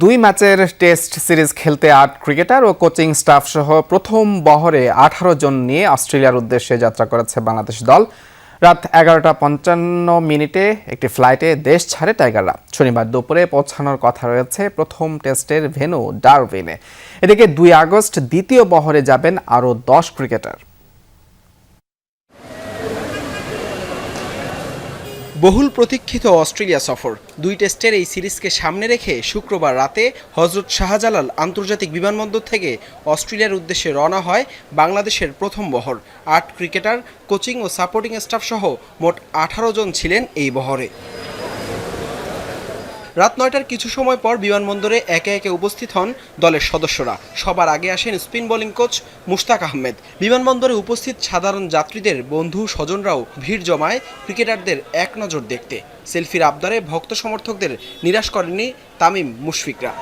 দুই ম্যাচের test series খেলতে ৮ ক্রিকেটার ও কোচিং স্টাফ সহ প্রথম বহরে ১৮ জন নিয়ে অস্ট্রেলিয়ার উদ্দেশ্যে যাত্রা করেছে বাংলাদেশ দল। রাত ১১টা ৫৫ একটি ফ্লাইটে দেশ ছাড়ে টাইগাররা। শনিবার দুপুরে পৌঁছানোর কথা রয়েছে প্রথম টেস্টের ভেন্যু ডারউইনে। এদিকে ২ আগস্ট দ্বিতীয় বহরে যাবেন আরও ১০ ক্রিকেটার। বহুল প্রতীক্ষিত অস্ট্রেলিয়া সফর। দুই টেস্টের এই সিরিজকে সামনে রেখে শুক্রবার রাতে হজরত শাহজালাল আন্তর্জাতিক বিমানবন্দর থেকে অস্ট্রেলিয়ার উদ্দেশ্যে রওনা হয় বাংলাদেশের প্রথম বহর। ৮ ক্রিকেটার, কোচিং ও সাপোর্টিং স্টাফ সহ মোট ১৮ জন ছিলেন এই বহরে। রাত ৯টার কিছু সময় পর বিমানবন্দরে একে একে উপস্থিত হন দলের সদস্যরা। সবার আগে আসেন spin bowling coach Mushtaq Ahmed. বিমানবন্দরে উপস্থিত সাধারণ যাত্রীদের বন্ধু স্বজনরাও ভিড় জমায় ক্রিকেটারদের এক নজর দেখতে। সেলফির আবদারে ভক্ত সমর্থকদের নিরাশ করেননি তামিম মুশফিকরা।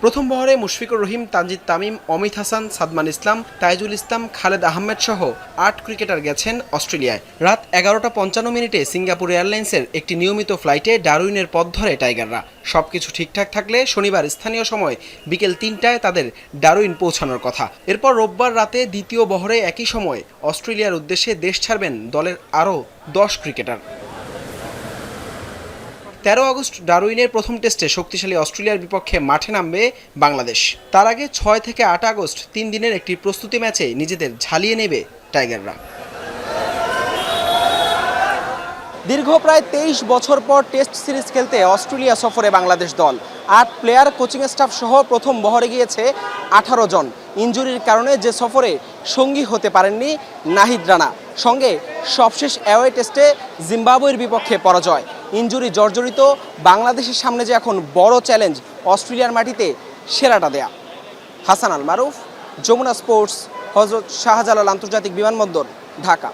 প্রথম বহরে মুশফিকুর রহিম, তানজিদ তামিম, অমিত হাসান, সাদমান ইসলাম, তাইজুল ইসলাম, খালেদ আহমেদ সহ ৮ ক্রিকেটার গেছেন অস্ট্রেলিয়ায়। রাত ১১টা ৫৫ সিঙ্গাপুর এয়ারলাইন্সের একটি নিয়মিত ফ্লাইটে ডারউইনের পথ ধরে টাইগাররা। সবকিছু ঠিকঠাক থাকলে শনিবার স্থানীয় সময় বিকেল ৩টায় তাদের ডারউইন পৌঁছানোর কথা। এরপর রোববার রাতে দ্বিতীয় বহরে একই সময় অস্ট্রেলিয়ার উদ্দেশ্যে দেশ ছাড়বেন দলের আরও ১০ ক্রিকেটার। ১৩ আগস্ট ডারউইনের প্রথম টেস্টে শক্তিশালী অস্ট্রেলিয়ার বিপক্ষে মাঠে নামবে বাংলাদেশ। তার আগে ৬ থেকে ৮ আগস্ট ৩ দিনের একটি প্রস্তুতি ম্যাচে নিজেদের ঝালিয়ে নেবে টাইগাররা। দীর্ঘ প্রায় ২৩ বছর পর টেস্ট সিরিজ খেলতে অস্ট্রেলিয়া সফরে বাংলাদেশ দল। ৮ প্লেয়ার, কোচিং স্টাফ সহ প্রথম বহরে গিয়েছে ১৮ জন। ইনজুরির কারণে যে সফরে সঙ্গী হতে পারেননি নাহিদ রানা। সঙ্গে সবশেষ অ্যাওয়ে টেস্টে জিম্বাবুয়ের বিপক্ষে পরাজয়। ইনজুরি জর্জরিত বাংলাদেশের সামনে যে এখন বড় চ্যালেঞ্জ অস্ট্রেলিয়ার মাটিতে সেরাটা দেয়া। হাসান আল মারুফ, যমুনা স্পোর্টস, হজরত শাহজালাল আন্তর্জাতিক বিমানবন্দর, ঢাকা।